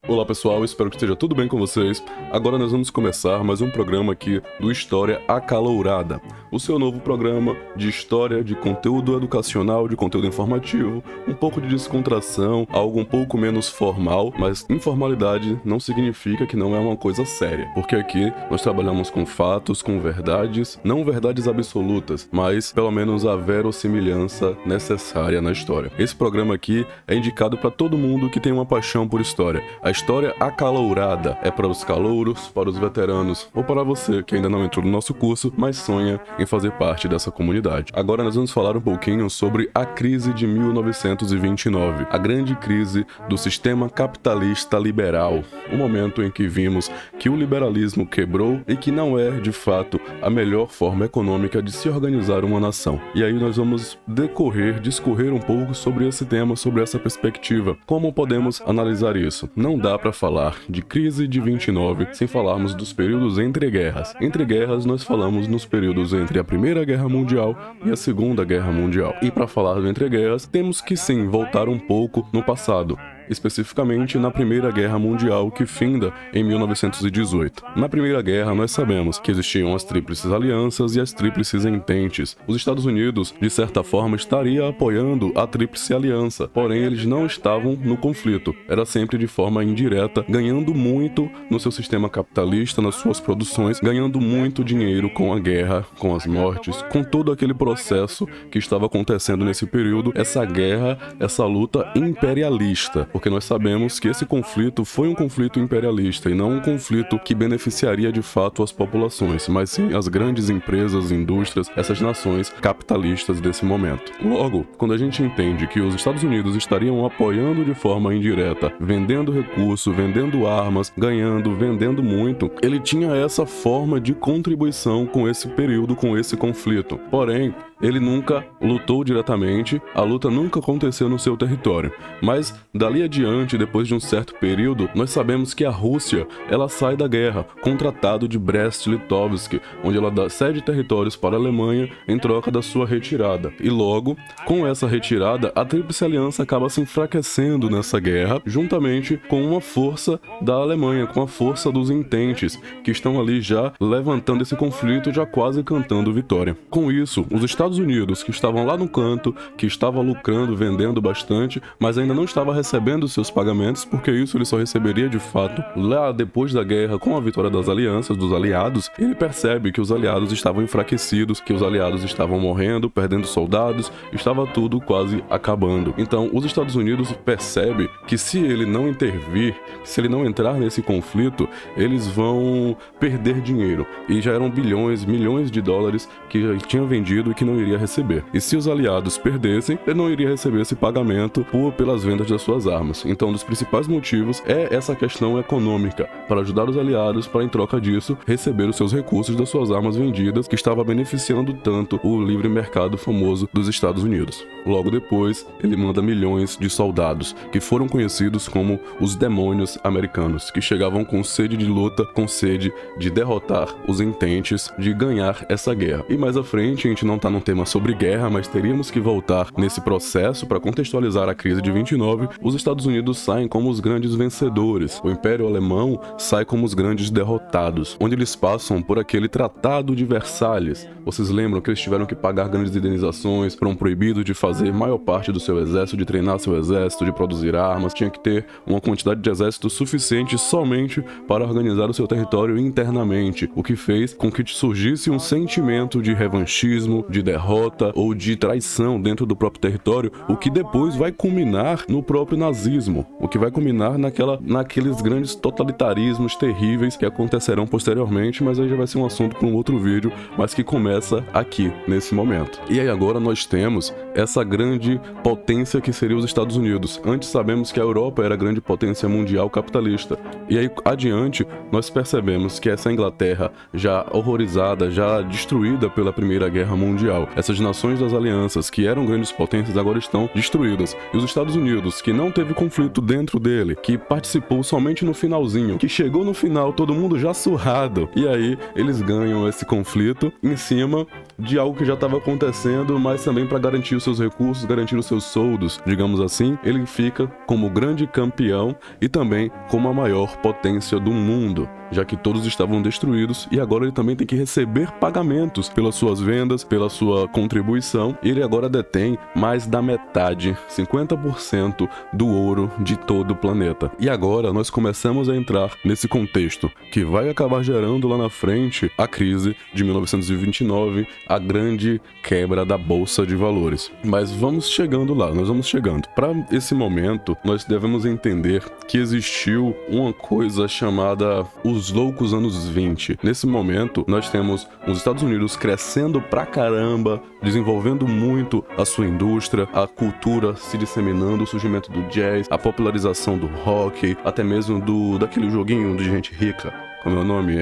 Olá pessoal, espero que esteja tudo bem com vocês. Agora nós vamos começar mais um programa aqui do História Acalourada, o seu novo programa de história, de conteúdo educacional, de conteúdo informativo, um pouco de descontração, algo um pouco menos formal, mas informalidade não significa que não é uma coisa séria, porque aqui nós trabalhamos com fatos, com verdades, não verdades absolutas, mas pelo menos a verossimilhança necessária na história. Esse programa aqui é indicado para todo mundo que tem uma paixão por história. A história acalourada é para os calouros, para os veteranos ou para você que ainda não entrou no nosso curso, mas sonha em fazer parte dessa comunidade. Agora nós vamos falar um pouquinho sobre a crise de 1929, a grande crise do sistema capitalista liberal, o momento em que vimos que o liberalismo quebrou e que não é, de fato, a melhor forma econômica de se organizar uma nação. E aí nós vamos discorrer um pouco sobre esse tema, sobre essa perspectiva. Como podemos analisar isso? Não dá para falar de crise de 29 sem falarmos dos períodos entre guerras. Entre guerras nós falamos nos períodos entre a Primeira Guerra Mundial e a Segunda Guerra Mundial. E para falar do entre guerras, temos que sim voltar um pouco no passado, especificamente na Primeira Guerra Mundial, que finda em 1918. Na Primeira Guerra, nós sabemos que existiam as Tríplices Alianças e as Tríplices Ententes. Os Estados Unidos, de certa forma, estaria apoiando a Tríplice Aliança, porém eles não estavam no conflito. Era sempre de forma indireta, ganhando muito no seu sistema capitalista, nas suas produções, ganhando muito dinheiro com a guerra, com as mortes, com todo aquele processo que estava acontecendo nesse período, essa guerra, essa luta imperialista. Porque nós sabemos que esse conflito foi um conflito imperialista e não um conflito que beneficiaria de fato as populações, mas sim as grandes empresas, indústrias, essas nações capitalistas desse momento. Logo, quando a gente entende que os Estados Unidos estariam apoiando de forma indireta, vendendo recursos, vendendo armas, ganhando, vendendo muito, ele tinha essa forma de contribuição com esse período, com esse conflito. Porém, ele nunca lutou diretamente, a luta nunca aconteceu no seu território. Mas, dali adiante, depois de um certo período, nós sabemos que a Rússia, ela sai da guerra, com o Tratado de Brest-Litovsk, onde ela cede territórios para a Alemanha em troca da sua retirada. E logo, com essa retirada, a Tríplice Aliança acaba se enfraquecendo nessa guerra, juntamente com uma força da Alemanha, com a força dos Ententes, que estão ali já levantando esse conflito, já quase cantando vitória. Com isso, os Estados Unidos, que estavam lá no canto, que estava lucrando, vendendo bastante, mas ainda não estava recebendo seus pagamentos, porque isso ele só receberia de fato lá depois da guerra, com a vitória das alianças, dos aliados. Ele percebe que os aliados estavam enfraquecidos, que os aliados estavam morrendo, perdendo soldados, estava tudo quase acabando. Então, os Estados Unidos percebe que se ele não intervir, se ele não entrar nesse conflito, eles vão perder dinheiro. E já eram bilhões, milhões de dólares que já tinham vendido e que não iria receber. E se os aliados perdessem, ele não iria receber esse pagamento pelas vendas das suas armas. Então, um dos principais motivos é essa questão econômica, para ajudar os aliados para, em troca disso, receber os seus recursos das suas armas vendidas, que estava beneficiando tanto o livre mercado famoso dos Estados Unidos. Logo depois, ele manda milhões de soldados, que foram conhecidos como os demônios americanos, que chegavam com sede de luta, com sede de derrotar os Ententes, de ganhar essa guerra. E mais à frente, a gente não está num tema sobre guerra, mas teríamos que voltar nesse processo para contextualizar a crise de 29. Os Estados Unidos saem como os grandes vencedores, o Império Alemão sai como os grandes derrotados, onde eles passam por aquele Tratado de Versalhes. Vocês lembram que eles tiveram que pagar grandes indenizações, foram proibidos de fazer maior parte do seu exército, de treinar seu exército, de produzir armas, tinha que ter uma quantidade de exército suficiente somente para organizar o seu território internamente, o que fez com que surgisse um sentimento de revanchismo, de derrota ou de traição dentro do próprio território, o que depois vai culminar no próprio nazismo, o que vai culminar naqueles grandes totalitarismos terríveis que acontecerão posteriormente, mas aí já vai ser um assunto para um outro vídeo, mas que começa aqui, nesse momento. E aí agora nós temos essa grande potência que seria os Estados Unidos. Antes sabemos que a Europa era a grande potência mundial capitalista, e aí adiante nós percebemos que essa Inglaterra já horrorizada, já destruída pela Primeira Guerra Mundial, mundial. Essas nações das alianças, que eram grandes potências, agora estão destruídas. E os Estados Unidos, que não teve conflito dentro dele, que participou somente no finalzinho, que chegou no final todo mundo já surrado, e aí eles ganham esse conflito em cima de algo que já estava acontecendo, mas também para garantir os seus recursos, garantir os seus soldos, digamos assim, ele fica como grande campeão e também como a maior potência do mundo, já que todos estavam destruídos, e agora ele também tem que receber pagamentos pelas suas vendas, pela sua contribuição. Ele agora detém mais da metade, 50% do ouro de todo o planeta. E agora nós começamos a entrar nesse contexto que vai acabar gerando lá na frente a crise de 1929, a grande quebra da Bolsa de Valores. Mas vamos chegando lá, nós vamos chegando. Para esse momento, nós devemos entender que existiu uma coisa chamada os loucos anos 20. Nesse momento, nós temos os Estados Unidos crescendo pra caramba, desenvolvendo muito a sua indústria, a cultura se disseminando, o surgimento do jazz, a popularização do rock, até mesmo daquele joguinho de gente rica. Como é o nome?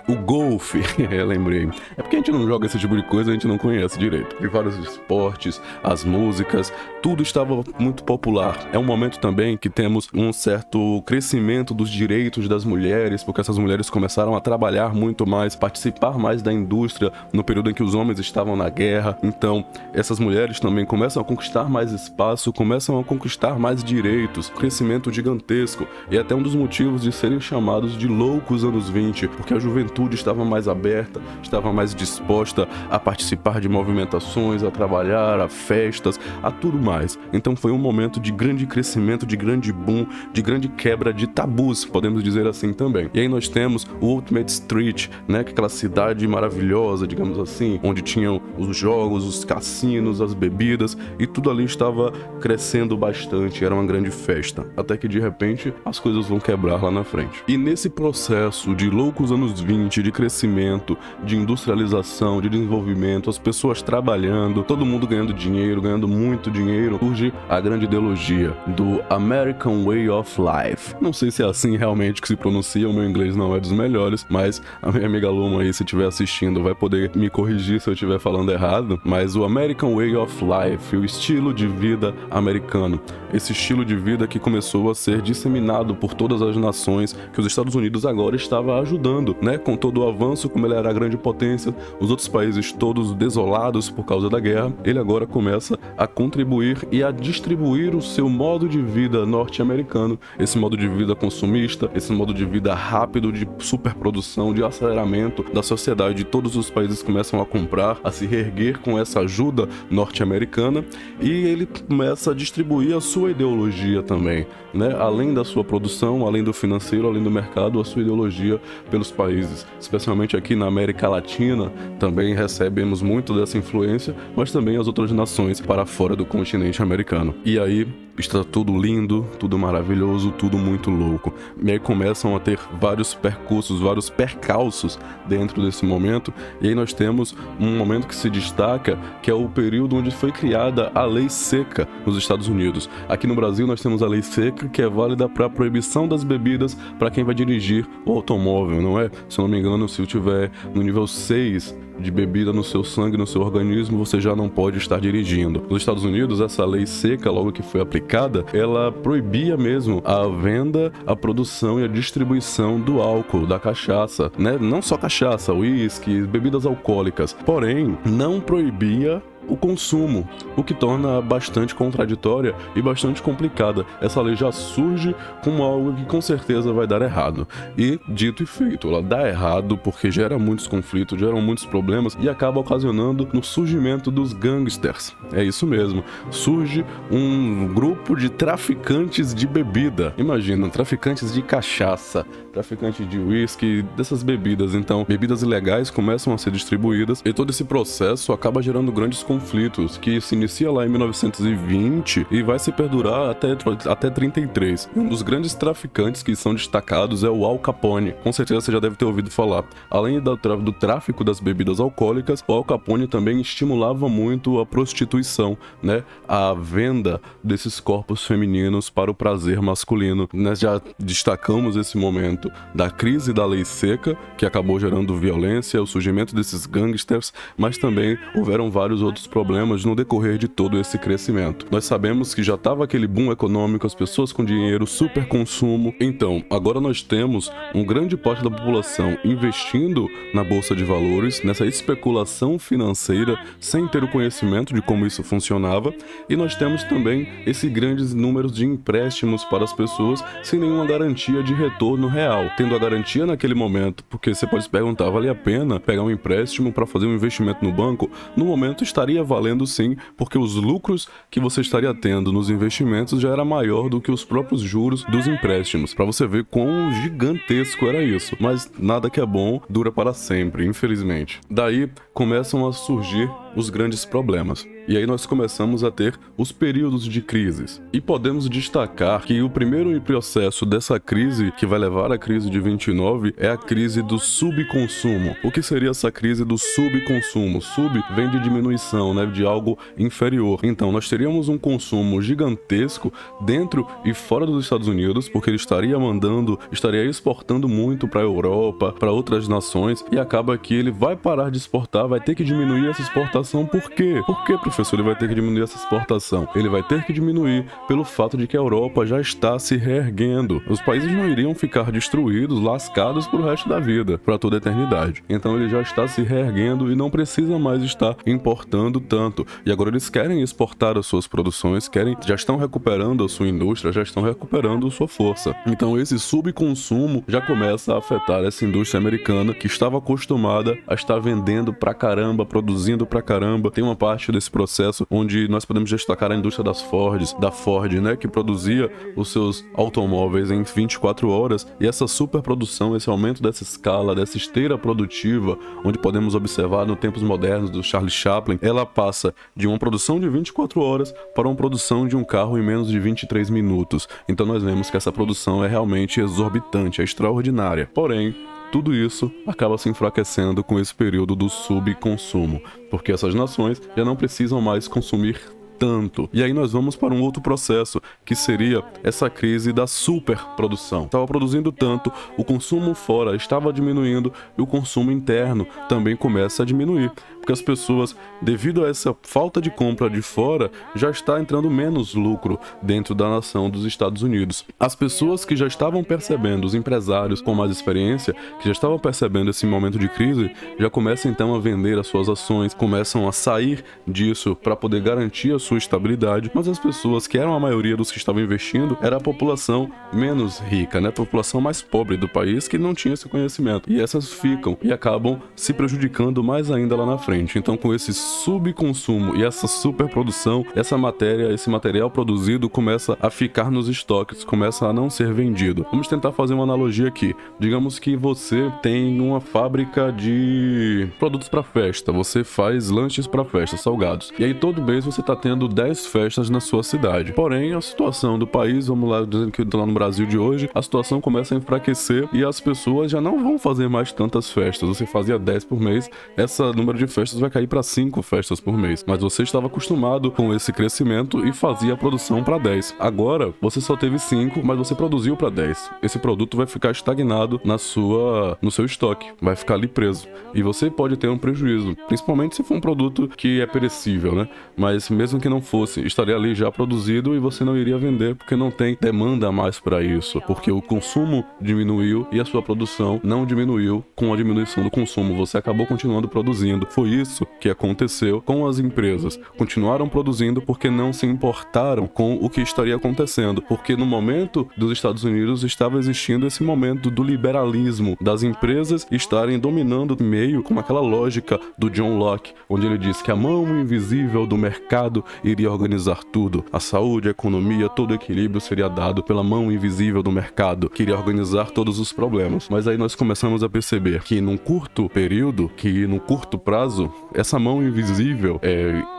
O golfe, lembrei. É porque a gente não joga esse tipo de coisa, a gente não conhece direito. De vários esportes, as músicas, tudo estava muito popular. É um momento também que temos um certo crescimento dos direitos das mulheres, porque essas mulheres começaram a trabalhar muito mais, participar mais da indústria no período em que os homens estavam na guerra. Então, essas mulheres também começam a conquistar mais espaço, começam a conquistar mais direitos, crescimento gigantesco. E até um dos motivos de serem chamados de loucos anos 20, porque a juventude estava mais aberta, estava mais disposta a participar de movimentações, a trabalhar, a festas, a tudo mais. Então foi um momento de grande crescimento, de grande boom, de grande quebra de tabus, podemos dizer assim também. E aí nós temos o Ultimate Street, né, aquela cidade maravilhosa, digamos assim, onde tinham os jogos, os cassinos, as bebidas, e tudo ali estava crescendo bastante, era uma grande festa. Até que de repente as coisas vão quebrar lá na frente. E nesse processo de loucos anos 20, de crescimento, de industrialização, de desenvolvimento, as pessoas trabalhando, todo mundo ganhando dinheiro, ganhando muito dinheiro, surge a grande ideologia do American Way of Life. Não sei se é assim realmente que se pronuncia, o meu inglês não é dos melhores, mas a minha amiga Luma aí, se estiver assistindo, vai poder me corrigir se eu estiver falando errado, mas o American Way of Life, o estilo de vida americano, esse estilo de vida que começou a ser disseminado por todas as nações, que os Estados Unidos agora estava ajudando, né, com todo o avanço, como ele era a grande potência, os outros países todos desolados por causa da guerra, ele agora começa a contribuir e a distribuir o seu modo de vida norte-americano, esse modo de vida consumista, esse modo de vida rápido, de superprodução, de aceleramento da sociedade. Todos os países começam a comprar, a se reerguer com essa ajuda norte-americana, e ele começa a distribuir a sua ideologia também, né? Além da sua produção, além do financeiro, além do mercado, a sua ideologia pelos países. Especialmente aqui na América Latina, também recebemos muito dessa influência, mas também as outras nações para fora do continente americano. E aí está tudo lindo, tudo maravilhoso, tudo muito louco. E aí começam a ter vários percursos, vários percalços dentro desse momento, e aí nós temos um momento que se destaca, que é o período onde foi criada a Lei Seca nos Estados Unidos. Aqui no Brasil nós temos a Lei Seca, que é válida para a proibição das bebidas para quem vai dirigir o automóvel, não é? Se eu não me engano, se eu tiver no nível 6 de bebida no seu sangue, no seu organismo, você já não pode estar dirigindo. Nos Estados Unidos, essa lei seca, logo que foi aplicada, ela proibia mesmo a venda, a produção e a distribuição do álcool, da cachaça, né? Não só cachaça, uísque, bebidas alcoólicas. Porém, não proibia o consumo, o que torna bastante contraditória e bastante complicada. Essa lei já surge como algo que com certeza vai dar errado. E, dito e feito, ela dá errado porque gera muitos conflitos, gera muitos problemas e acaba ocasionando no surgimento dos gangsters. É isso mesmo. Surge um grupo de traficantes de bebida. Imagina, traficantes de cachaça, traficantes de uísque, dessas bebidas. Então, bebidas ilegais começam a ser distribuídas e todo esse processo acaba gerando grandes conflitos conflitos que se inicia lá em 1920 e vai se perdurar até 33. Um dos grandes traficantes que são destacados é o Al Capone. Com certeza você já deve ter ouvido falar. Além do tráfico das bebidas alcoólicas, o Al Capone também estimulava muito a prostituição, né? A venda desses corpos femininos para o prazer masculino. Nós já destacamos esse momento da crise da lei seca, que acabou gerando violência, o surgimento desses gangsters, mas também houveram vários outros problemas no decorrer de todo esse crescimento. Nós sabemos que já estava aquele boom econômico, as pessoas com dinheiro, super consumo. Então, agora nós temos um grande parte da população investindo na bolsa de valores, nessa especulação financeira, sem ter o conhecimento de como isso funcionava, e nós temos também esses grandes números de empréstimos para as pessoas sem nenhuma garantia de retorno real. Tendo a garantia naquele momento, porque você pode se perguntar, vale a pena pegar um empréstimo para fazer um investimento no banco? No momento estaria valendo sim, porque os lucros que você estaria tendo nos investimentos já era maior do que os próprios juros dos empréstimos, para você ver quão gigantesco era isso. Mas nada que é bom dura para sempre, infelizmente. Daí começam a surgir os grandes problemas. E aí nós começamos a ter os períodos de crises. E podemos destacar que o primeiro processo dessa crise, que vai levar à crise de 29, é a crise do subconsumo. O que seria essa crise do subconsumo? Sub vem de diminuição, né, de algo inferior. Então nós teríamos um consumo gigantesco dentro e fora dos Estados Unidos, porque ele estaria exportando muito para a Europa, para outras nações, e acaba que ele vai parar de exportar, vai ter que diminuir essa exportação. Por quê? Por que, professor, ele vai ter que diminuir essa exportação? Ele vai ter que diminuir pelo fato de que a Europa já está se reerguendo. Os países não iriam ficar destruídos, lascados pro resto da vida, para toda a eternidade. Então ele já está se reerguendo e não precisa mais estar importando tanto. E agora eles querem exportar as suas produções, já estão recuperando a sua indústria, já estão recuperando a sua força. Então esse subconsumo já começa a afetar essa indústria americana, que estava acostumada a estar vendendo pra caramba, produzindo pra caramba. Tem uma parte desse processo onde nós podemos destacar a indústria da Ford, né, que produzia os seus automóveis em 24 horas, e essa superprodução, esse aumento dessa escala, dessa esteira produtiva, onde podemos observar no tempos modernos do Charlie Chaplin, ela passa de uma produção de 24 horas para uma produção de um carro em menos de 23 minutos. Então nós vemos que essa produção é realmente exorbitante, é extraordinária. Porém, tudo isso acaba se enfraquecendo com esse período do subconsumo, porque essas nações já não precisam mais consumir tanto. E aí nós vamos para um outro processo, que seria essa crise da superprodução. Estava produzindo tanto, o consumo fora estava diminuindo e o consumo interno também começa a diminuir, porque as pessoas, devido a essa falta de compra de fora, já está entrando menos lucro dentro da nação dos Estados Unidos. As pessoas que já estavam percebendo, os empresários com mais experiência, que já estavam percebendo esse momento de crise, já começam então a vender as suas ações, começam a sair disso para poder garantir a sua estabilidade. Mas as pessoas, que eram a maioria dos que estavam investindo, era a população menos rica, né? A população mais pobre do país, que não tinha esse conhecimento. E essas ficam e acabam se prejudicando mais ainda lá na frente. Então, com esse subconsumo e essa superprodução, esse material produzido começa a ficar nos estoques, começa a não ser vendido. Vamos tentar fazer uma analogia aqui. Digamos que você tem uma fábrica de produtos para festa, você faz lanches para festa, salgados. E aí todo mês você está tendo 10 festas na sua cidade. Porém, a situação do país, vamos lá, dizendo que lá no Brasil de hoje, a situação começa a enfraquecer e as pessoas já não vão fazer mais tantas festas. Você fazia 10 por mês, esse número de festas vai cair para 5 festas por mês. Mas você estava acostumado com esse crescimento e fazia a produção para 10. Agora, você só teve 5, mas você produziu para 10. Esse produto vai ficar estagnado no seu estoque, vai ficar ali preso. E você pode ter um prejuízo, principalmente se for um produto que é perecível, né? Mas mesmo que não fosse, estaria ali já produzido e você não iria vender, porque não tem demanda mais para isso, porque o consumo diminuiu e a sua produção não diminuiu com a diminuição do consumo. Você acabou continuando produzindo. Foi isso que aconteceu com as empresas. Continuaram produzindo porque não se importaram com o que estaria acontecendo, porque no momento dos Estados Unidos estava existindo esse momento do liberalismo, das empresas estarem dominando o meio, com aquela lógica do John Locke, onde ele diz que a mão invisível do mercado iria organizar tudo. A saúde, a economia, todo o equilíbrio seria dado pela mão invisível do mercado, que iria organizar todos os problemas. Mas aí nós começamos a perceber que num curto período, que num curto prazo, acaso, essa mão invisível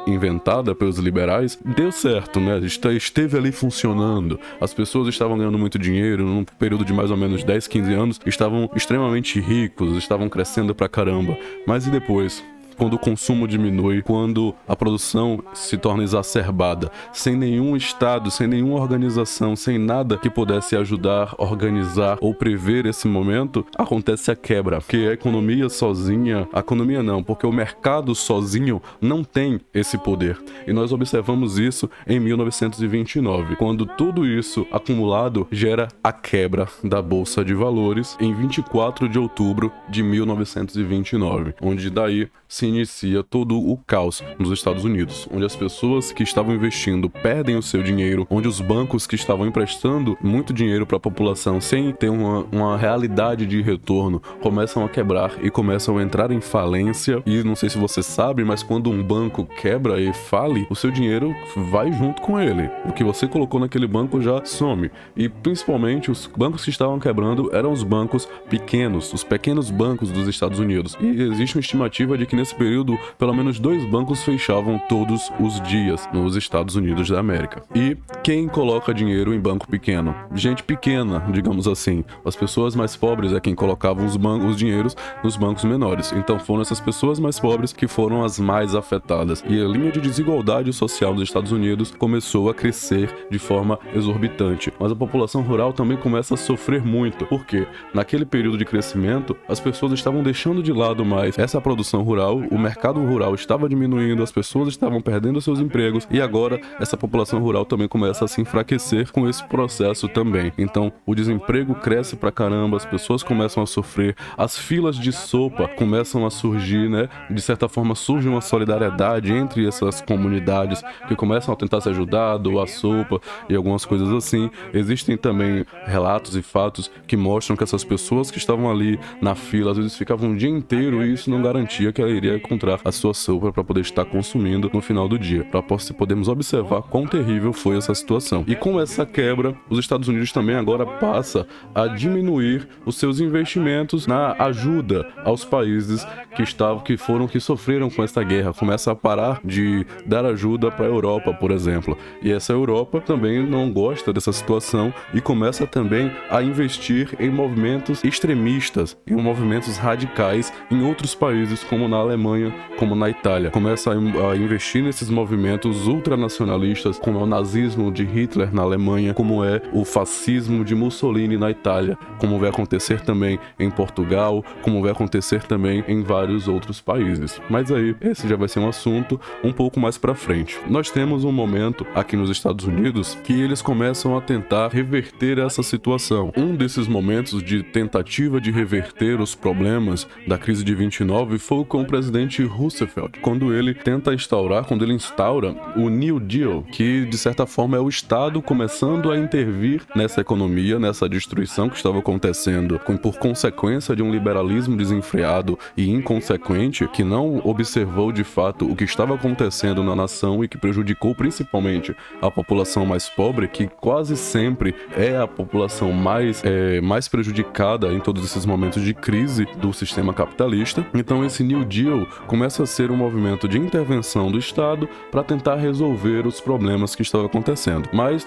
inventada pelos liberais deu certo, né? Esteve ali funcionando. As pessoas estavam ganhando muito dinheiro num período de mais ou menos 10, 15 anos, estavam extremamente ricos, estavam crescendo pra caramba. Mas e depois? Quando o consumo diminui, quando a produção se torna exacerbada, sem nenhum Estado, sem nenhuma organização, sem nada que pudesse ajudar, organizar ou prever esse momento, acontece a quebra. Porque a economia sozinha, a economia não, porque o mercado sozinho não tem esse poder. E nós observamos isso em 1929, quando tudo isso acumulado gera a quebra da Bolsa de Valores em 24 de outubro de 1929, onde daí se inicia todo o caos nos Estados Unidos, onde as pessoas que estavam investindo perdem o seu dinheiro, onde os bancos que estavam emprestando muito dinheiro para a população sem ter uma realidade de retorno começam a quebrar e começam a entrar em falência. E não sei se você sabe, mas quando um banco quebra e fale, o seu dinheiro vai junto com ele. O que você colocou naquele banco já some. E principalmente os bancos que estavam quebrando eram os bancos pequenos, os pequenos bancos dos Estados Unidos. E existe uma estimativa de que nesse período, pelo menos 2 bancos fechavam todos os dias nos Estados Unidos da América. E quem coloca dinheiro em banco pequeno? Gente pequena, digamos assim. As pessoas mais pobres é quem colocavam os dinheiros nos bancos menores. Então foram essas pessoas mais pobres que foram as mais afetadas. E a linha de desigualdade social dos Estados Unidos começou a crescer de forma exorbitante. Mas a população rural também começa a sofrer muito. Por quê? Naquele período de crescimento, as pessoas estavam deixando de lado mais essa produção rural, o mercado rural estava diminuindo, as pessoas estavam perdendo seus empregos e agora essa população rural também começa a se enfraquecer com esse processo também. Então o desemprego cresce pra caramba, as pessoas começam a sofrer, as filas de sopa começam a surgir, né? De certa forma surge uma solidariedade entre essas comunidades que começam a tentar se ajudar, doar sopa e algumas coisas assim. Existem também relatos e fatos que mostram que essas pessoas que estavam ali na fila às vezes ficavam um dia inteiro e isso não garantia que ela iria encontrar a sua sopa para poder estar consumindo no final do dia. Para podemos observar quão terrível foi essa situação. E com essa quebra, os Estados Unidos também agora passa a diminuir os seus investimentos na ajuda aos países que sofreram com essa guerra. Começa a parar de dar ajuda para a Europa, por exemplo. E essa Europa também não gosta dessa situação e começa também a investir em movimentos extremistas, em movimentos radicais em outros países, como na Alemanha, como na Itália. Começa a investir nesses movimentos ultranacionalistas, como é o nazismo de Hitler na Alemanha, como é o fascismo de Mussolini na Itália, como vai acontecer também em Portugal, como vai acontecer também em vários outros países. Mas aí, esse já vai ser um assunto um pouco mais pra frente. Nós temos um momento aqui nos Estados Unidos que eles começam a tentar reverter essa situação. Um desses momentos de tentativa de reverter os problemas da crise de 29 foi com o presidente Roosevelt, quando ele instaura o New Deal, que de certa forma é o Estado começando a intervir nessa economia, nessa destruição que estava acontecendo por consequência de um liberalismo desenfreado e inconsequente que não observou de fato o que estava acontecendo na nação e que prejudicou principalmente a população mais pobre, que quase sempre é a população mais prejudicada em todos esses momentos de crise do sistema capitalista. Então esse New Deal começa a ser um movimento de intervenção do Estado para tentar resolver os problemas que estavam acontecendo. Mas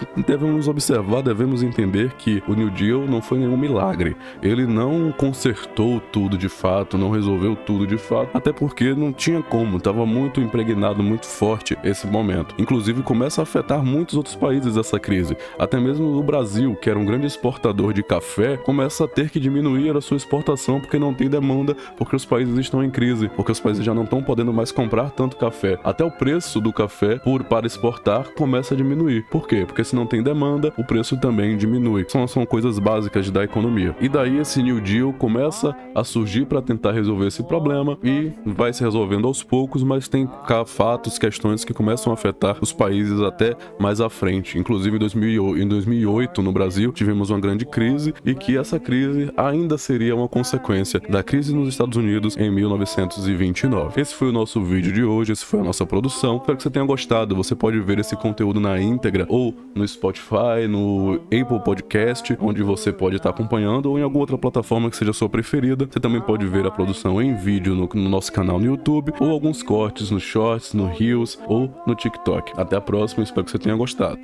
devemos entender que o New Deal não foi nenhum milagre. Ele não consertou tudo de fato, não resolveu tudo de fato, até porque não tinha como, estava muito impregnado, muito forte esse momento. Inclusive começa a afetar muitos outros países essa crise. Até mesmo o Brasil, que era um grande exportador de café, começa a ter que diminuir a sua exportação porque não tem demanda, porque os países estão em crise, porque os países já não estão podendo mais comprar tanto café. Até o preço do café para exportar começa a diminuir. Por quê? Porque se não tem demanda, o preço também diminui. São coisas básicas da economia. E daí esse New Deal começa a surgir para tentar resolver esse problema e vai se resolvendo aos poucos, mas tem fatos, questões que começam a afetar os países até mais à frente. Inclusive em 2008 no Brasil tivemos uma grande crise e que essa crise ainda seria uma consequência da crise nos Estados Unidos em 1929. 2029. Esse foi o nosso vídeo de hoje, essa foi a nossa produção. Espero que você tenha gostado. Você pode ver esse conteúdo na íntegra ou no Spotify, no Apple Podcast, onde você pode estar acompanhando, ou em alguma outra plataforma que seja a sua preferida. Você também pode ver a produção em vídeo no nosso canal no YouTube, ou alguns cortes no Shorts, no Reels ou no TikTok. Até a próxima, espero que você tenha gostado.